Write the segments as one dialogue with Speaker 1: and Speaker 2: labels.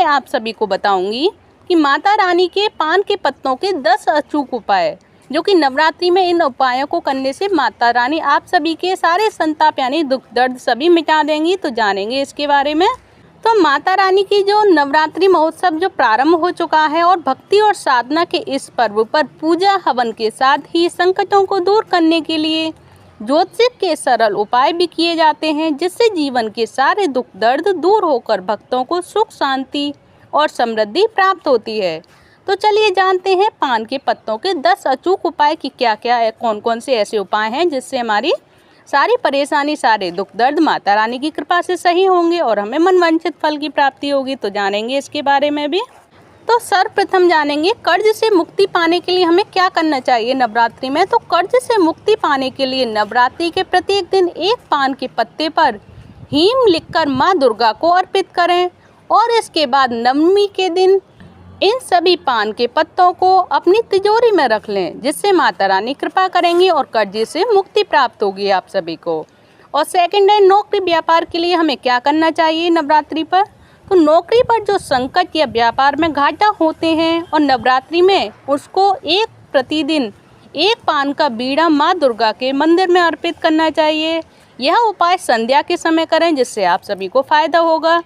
Speaker 1: आप सभी को बताऊंगी कि माता रानी के पान के पत्तों के 10 अचूक उपाय, जो कि नवरात्रि में इन उपायों को करने से माता रानी आप सभी के सारे संताप यानी दुख दर्द सभी मिटा देंगी। तो जानेंगे इसके बारे में। तो माता रानी की जो नवरात्रि महोत्सव जो प्रारंभ हो चुका है और भक्ति और साधना के इस पर्व पर पूजा हवन के साथ ही संकटों को दूर करने के लिए ज्योतिष के सरल उपाय भी किए जाते हैं, जिससे जीवन के सारे दुख दर्द दूर होकर भक्तों को सुख शांति और समृद्धि प्राप्त होती है। तो चलिए जानते हैं पान के पत्तों के 10 अचूक उपाय की क्या क्या है, कौन कौन से ऐसे उपाय हैं जिससे हमारी सारी परेशानी सारे दुख दर्द माता रानी की कृपा से सही होंगे और हमें मनवांछित फल की प्राप्ति होगी। तो जानेंगे इसके बारे में भी। तो सर्वप्रथम जानेंगे कर्ज से मुक्ति पाने के लिए हमें क्या करना चाहिए नवरात्रि में। तो कर्ज से मुक्ति पाने के लिए नवरात्रि के प्रत्येक दिन एक पान के पत्ते पर हीम लिखकर माँ दुर्गा को अर्पित करें और इसके बाद नवमी के दिन इन सभी पान के पत्तों को अपनी तिजोरी में रख लें, जिससे माता रानी कृपा करेंगी और कर्ज से मुक्ति प्राप्त होगी आप सभी को। और सेकंड है नौकरी व्यापार के लिए हमें क्या करना चाहिए नवरात्रि पर। तो नौकरी पर जो संकट या व्यापार में घाटा होते हैं और नवरात्रि में उसको प्रतिदिन एक पान का बीड़ा माँ दुर्गा के मंदिर में अर्पित करना चाहिए। यह उपाय संध्या के समय करें, जिससे आप सभी को फायदा होगा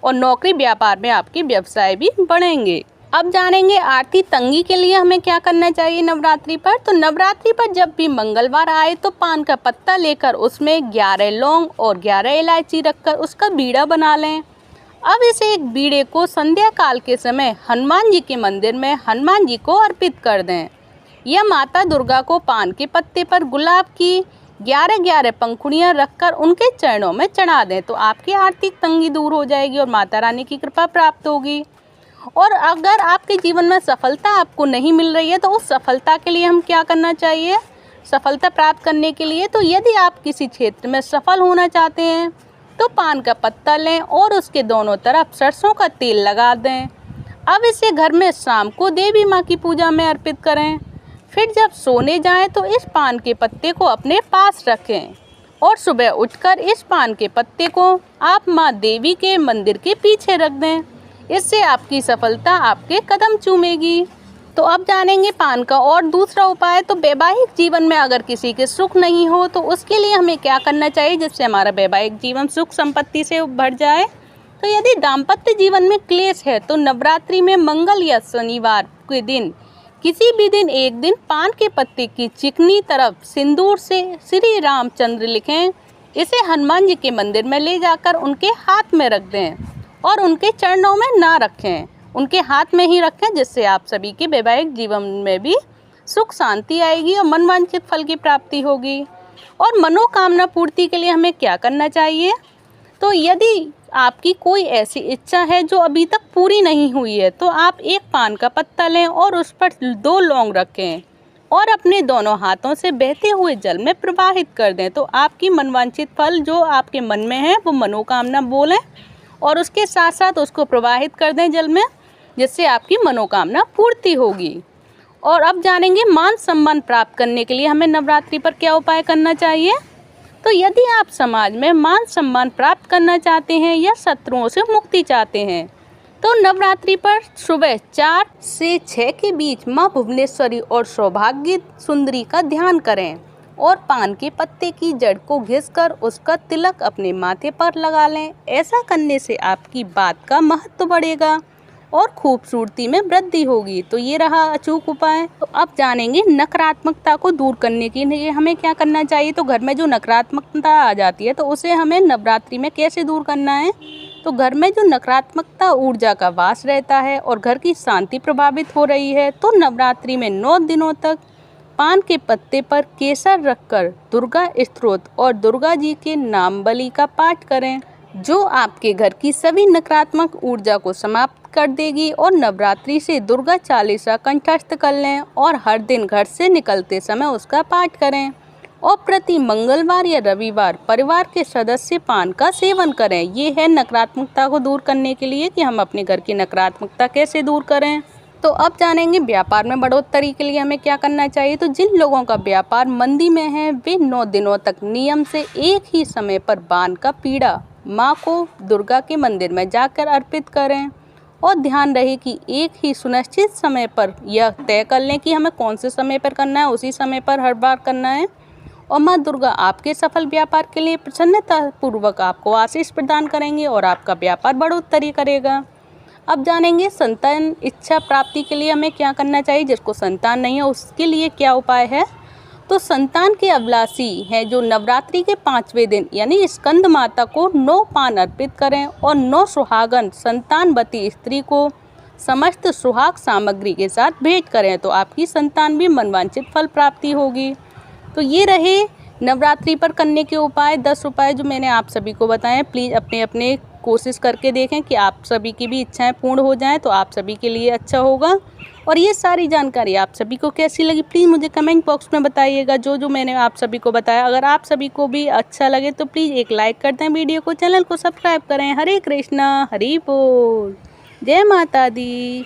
Speaker 1: और नौकरी व्यापार में आपके व्यवसाय भी बढ़ेंगे। अब जानेंगे आर्थिक तंगी के लिए हमें क्या करना चाहिए नवरात्रि पर। तो नवरात्रि पर जब भी मंगलवार आए तो पान का पत्ता लेकर उसमें 11 लौंग और 11 इलायची रखकर उसका बीड़ा बना लें। अब इसे एक बीड़े को संध्या काल के समय हनुमान जी के मंदिर में हनुमान जी को अर्पित कर दें। यह माता दुर्गा को पान के पत्ते पर गुलाब की 11 पंखुड़ियाँ रखकर उनके चरणों में चढ़ा दें, तो आपकी आर्थिक तंगी दूर हो जाएगी और माता रानी की कृपा प्राप्त होगी। और अगर आपके जीवन में सफलता आपको नहीं मिल रही है तो उस सफलता के लिए हम क्या करना चाहिए सफलता प्राप्त करने के लिए। तो यदि आप किसी क्षेत्र में सफल होना चाहते हैं तो पान का पत्ता लें और उसके दोनों तरफ सरसों का तेल लगा दें। अब इसे घर में शाम को देवी माँ की पूजा में अर्पित करें। फिर जब सोने जाएं तो इस पान के पत्ते को अपने पास रखें और सुबह उठकर इस पान के पत्ते को आप माँ देवी के मंदिर के पीछे रख दें। इससे आपकी सफलता आपके कदम चूमेगी। तो अब जानेंगे पान का और दूसरा उपाय। तो वैवाहिक जीवन में अगर किसी के सुख नहीं हो तो उसके लिए हमें क्या करना चाहिए जिससे हमारा वैवाहिक जीवन सुख संपत्ति से भर जाए। तो यदि दाम्पत्य जीवन में क्लेश है तो नवरात्रि में मंगल या शनिवार के दिन किसी भी दिन एक दिन पान के पत्ते की चिकनी तरफ सिंदूर से श्री रामचंद्र लिखें। इसे हनुमान जी के मंदिर में ले जाकर उनके हाथ में रख दें और उनके चरणों में ना रखें, उनके हाथ में ही रखें, जिससे आप सभी के वैवाहिक जीवन में भी सुख शांति आएगी और मनवांछित फल की प्राप्ति होगी। और मनोकामना पूर्ति के लिए हमें क्या करना चाहिए। तो यदि आपकी कोई ऐसी इच्छा है जो अभी तक पूरी नहीं हुई है तो आप एक पान का पत्ता लें और उस पर 2 लौंग रखें और अपने दोनों हाथों से बहते हुए जल में प्रवाहित कर दें। तो आपकी मनवांछित फल जो आपके मन में है वो मनोकामना बोलें और उसके साथ साथ उसको प्रवाहित कर दें जल में, जिससे आपकी मनोकामना पूर्ति होगी। और अब जानेंगे मान सम्मान प्राप्त करने के लिए हमें नवरात्रि पर क्या उपाय करना चाहिए। तो यदि आप समाज में मान सम्मान प्राप्त करना चाहते हैं या शत्रुओं से मुक्ति चाहते हैं तो नवरात्रि पर सुबह 4 से 6 के बीच माँ भुवनेश्वरी और सौभाग्य सुंदरी का ध्यान करें और पान के पत्ते की जड़ को घिसकर उसका तिलक अपने माथे पर लगा लें। ऐसा करने से आपकी बात का महत्व बढ़ेगा और खूबसूरती में वृद्धि होगी। तो ये रहा अचूक उपाय। तो अब जानेंगे नकारात्मकता को दूर करने के लिए हमें क्या करना चाहिए। तो घर में जो नकारात्मकता आ जाती है तो उसे हमें नवरात्रि में कैसे दूर करना है। तो घर में जो नकारात्मकता ऊर्जा का वास रहता है और घर की शांति प्रभावित हो रही है तो नवरात्रि में 9 दिनों तक पान के पत्ते पर केसर रखकर दुर्गा स्तोत्र और दुर्गा जी के नाम बलि का पाठ करें, जो आपके घर की सभी नकारात्मक ऊर्जा को समाप्त कर देगी। और नवरात्रि से दुर्गा चालीसा कंठस्थ कर लें और हर दिन घर से निकलते समय उसका पाठ करें और प्रति मंगलवार या रविवार परिवार के सदस्य पान का सेवन करें। ये है नकारात्मकता को दूर करने के लिए कि हम अपने घर की नकारात्मकता कैसे दूर करें। तो अब जानेंगे व्यापार में बढ़ोतरी के लिए हमें क्या करना चाहिए। तो जिन लोगों का व्यापार मंदी में है वे 9 दिनों तक नियम से एक ही समय पर पान का पीड़ा माँ को दुर्गा के मंदिर में जाकर अर्पित करें और ध्यान रहे कि एक ही सुनिश्चित समय पर यह तय कर लें कि हमें कौन से समय पर करना है, उसी समय पर हर बार करना है। और माँ दुर्गा आपके सफल व्यापार के लिए प्रसन्नतापूर्वक आपको आशीष प्रदान करेंगे और आपका व्यापार बढ़ोतरी करेगा। अब जानेंगे संतान इच्छा प्राप्ति के लिए हमें क्या करना चाहिए। जिसको संतान नहीं है उसके लिए क्या उपाय है। तो संतान के अभिलाषी हैं जो नवरात्रि के 5वें दिन यानी स्कंद माता को 9 पान अर्पित करें और 9 सुहागन संतानवती स्त्री को समस्त सुहाग सामग्री के साथ भेंट करें तो आपकी संतान भी मनवांछित फल प्राप्ति होगी। तो ये रहे नवरात्रि पर करने के उपाय, 10 उपाय जो मैंने आप सभी को बताए। प्लीज़ अपने अपने कोशिश करके देखें कि आप सभी की भी इच्छाएं पूर्ण हो जाएं तो आप सभी के लिए अच्छा होगा। और ये सारी जानकारी आप सभी को कैसी लगी प्लीज़ मुझे कमेंट बॉक्स में बताइएगा। जो मैंने आप सभी को बताया अगर आप सभी को भी अच्छा लगे तो प्लीज़ एक लाइक कर दें वीडियो को, चैनल को सब्सक्राइब करें। हरे कृष्णा, हरि बोल, जय माता दी।